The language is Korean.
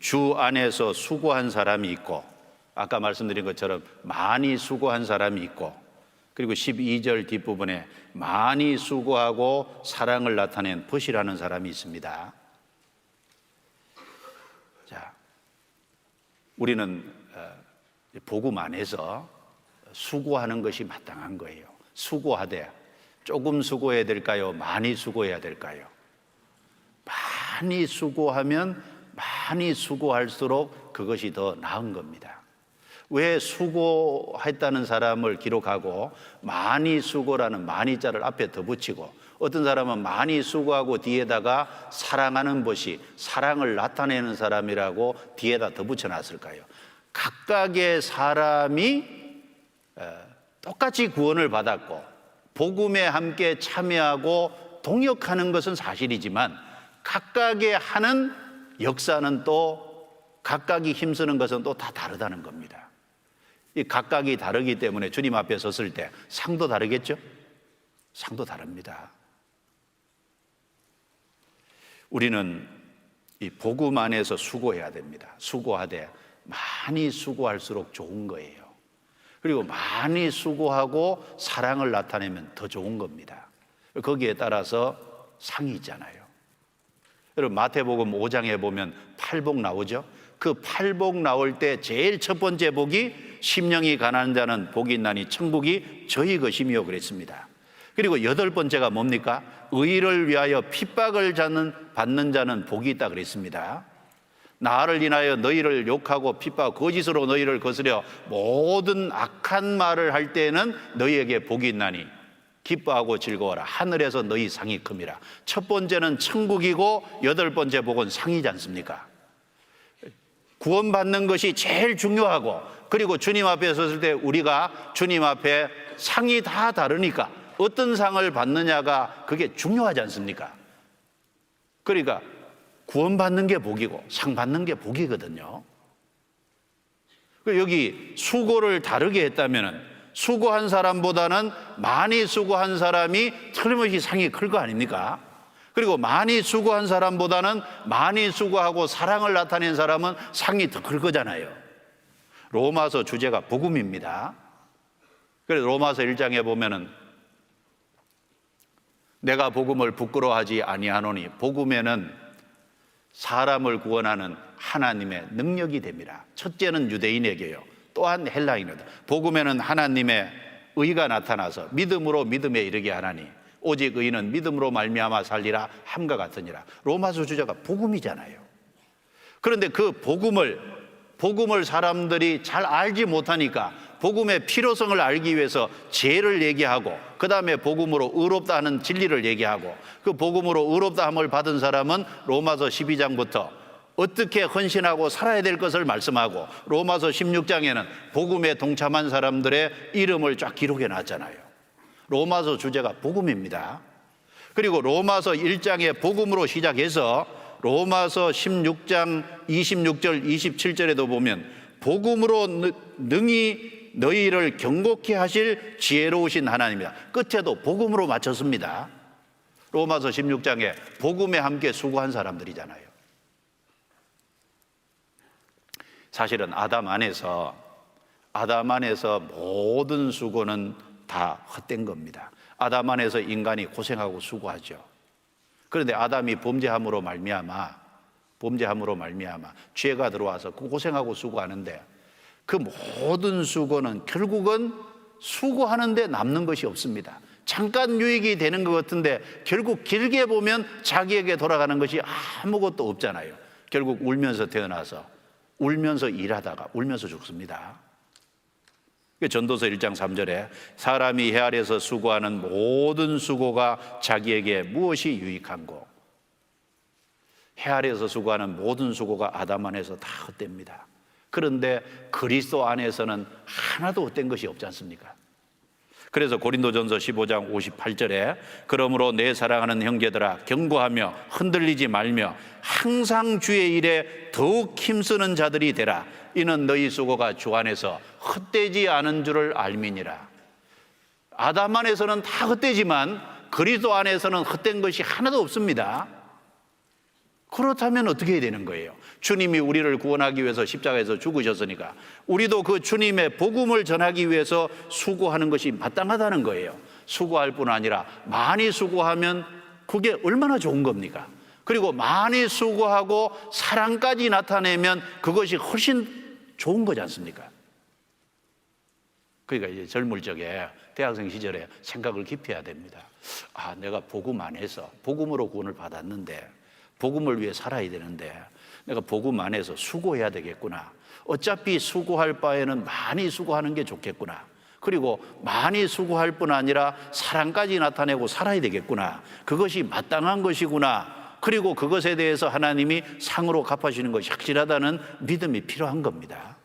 주 안에서 수고한 사람이 있고, 아까 말씀드린 것처럼 많이 수고한 사람이 있고, 그리고 12절 뒷부분에 많이 수고하고 사랑을 나타낸 벗이라는 사람이 있습니다. 자, 우리는 복음 안에서 수고하는 것이 마땅한 거예요. 수고하되 조금 수고해야 될까요? 많이 수고해야 될까요? 많이 수고하면 많이 수고할수록 그것이 더 나은 겁니다. 왜 수고했다는 사람을 기록하고 많이 수고라는 많이자를 앞에 더 붙이고, 어떤 사람은 많이 수고하고 뒤에다가 사랑하는 것이 사랑을 나타내는 사람이라고 뒤에다 더 붙여놨을까요? 각각의 사람이 똑같이 구원을 받았고 복음에 함께 참여하고 동역하는 것은 사실이지만, 각각의 하는 역사는 또 각각이 힘쓰는 것은 또 다 다르다는 겁니다. 이 각각이 다르기 때문에 주님 앞에 섰을 때 상도 다르겠죠? 상도 다릅니다. 우리는 이 복음 안에서 수고해야 됩니다. 수고하되 많이 수고할수록 좋은 거예요. 그리고 많이 수고하고 사랑을 나타내면 더 좋은 겁니다. 거기에 따라서 상이 있잖아요. 여러분 마태복음 5장에 보면 팔복 나오죠? 그 팔복 나올 때 제일 첫 번째 복이 심령이 가난한 자는 복이 있나니 천국이 저희 것이며 그랬습니다. 그리고 여덟 번째가 뭡니까? 의를 위하여 핍박을 받는 자는 복이 있다 그랬습니다. 나를 인하여 너희를 욕하고 핍박 거짓으로 너희를 거스려 모든 악한 말을 할 때에는 너희에게 복이 있나니 기뻐하고 즐거워라. 하늘에서 너희 상이 큼이라. 첫 번째는 천국이고 여덟 번째 복은 상이지 않습니까? 구원받는 것이 제일 중요하고, 그리고 주님 앞에 섰을 때 우리가 주님 앞에 상이 다 다르니까 어떤 상을 받느냐가 그게 중요하지 않습니까? 그러니까 구원받는 게 복이고 상 받는 게 복이거든요. 여기 수고를 다르게 했다면 수고한 사람보다는 많이 수고한 사람이 틀림없이 상이 클 거 아닙니까? 그리고 많이 수고한 사람보다는 많이 수고하고 사랑을 나타낸 사람은 상이 더 클 거잖아요. 로마서 주제가 복음입니다. 그래서 로마서 1장에 보면은 내가 복음을 부끄러워하지 아니하노니 복음에는 사람을 구원하는 하나님의 능력이 됩니다. 첫째는 유대인에게요, 또한 헬라인에게. 복음에는 하나님의 의가 나타나서 믿음으로 믿음에 이르게 하나니 오직 의인은 믿음으로 말미암아 살리라 함과 같으니라. 로마서 주제가 복음이잖아요. 그런데 그 복음을 사람들이 잘 알지 못하니까 복음의 필요성을 알기 위해서 죄를 얘기하고, 그 다음에 복음으로 의롭다 하는 진리를 얘기하고, 그 복음으로 의롭다 함을 받은 사람은 로마서 12장부터 어떻게 헌신하고 살아야 될 것을 말씀하고, 로마서 16장에는 복음에 동참한 사람들의 이름을 쫙 기록해 놨잖아요. 로마서 주제가 복음입니다. 그리고 로마서 1장에 복음으로 시작해서 로마서 16장 26절 27절에도 보면 복음으로 능히 너희를 경고케 하실 지혜로우신 하나님이다. 끝에도 복음으로 맞췄습니다. 로마서 16장에 복음에 함께 수고한 사람들이잖아요. 사실은 아담 안에서 모든 수고는 다 헛된 겁니다. 아담 안에서 인간이 고생하고 수고하죠. 그런데 아담이 범죄함으로 말미암아 죄가 들어와서 그 고생하고 수고하는데, 그 모든 수고는 결국은 수고하는데 남는 것이 없습니다. 잠깐 유익이 되는 것 같은데 결국 길게 보면 자기에게 돌아가는 것이 아무것도 없잖아요. 결국 울면서 태어나서 울면서 일하다가 울면서 죽습니다. 전도서 1장 3절에 사람이 해 아래에서 수고하는 모든 수고가 자기에게 무엇이 유익한고, 해 아래에서 수고하는 모든 수고가 아담 안에서 다 헛됩니다. 그런데 그리스도 안에서는 하나도 헛된 것이 없지 않습니까? 그래서 고린도전서 15장 58절에 그러므로 내 사랑하는 형제들아 경고하며 흔들리지 말며 항상 주의 일에 더욱 힘쓰는 자들이 되라. 이는 너희 수고가 주 안에서 헛되지 않은 줄을 알미니라. 아담 안에서는 다 헛되지만 그리스도 안에서는 헛된 것이 하나도 없습니다. 그렇다면 어떻게 해야 되는 거예요? 주님이 우리를 구원하기 위해서 십자가에서 죽으셨으니까 우리도 그 주님의 복음을 전하기 위해서 수고하는 것이 마땅하다는 거예요. 수고할 뿐 아니라 많이 수고하면 그게 얼마나 좋은 겁니까? 그리고 많이 수고하고 사랑까지 나타내면 그것이 훨씬 좋은 거지 않습니까? 그러니까 이제 젊을 적에 대학생 시절에 생각을 깊이 해야 됩니다. 아, 내가 복음 안에서 복음으로 구원을 받았는데 복음을 위해 살아야 되는데 내가 복음 안에서 수고해야 되겠구나. 어차피 수고할 바에는 많이 수고하는 게 좋겠구나. 그리고 많이 수고할 뿐 아니라 사랑까지 나타내고 살아야 되겠구나. 그것이 마땅한 것이구나. 그리고 그것에 대해서 하나님이 상으로 갚아주시는 것이 확실하다는 믿음이 필요한 겁니다.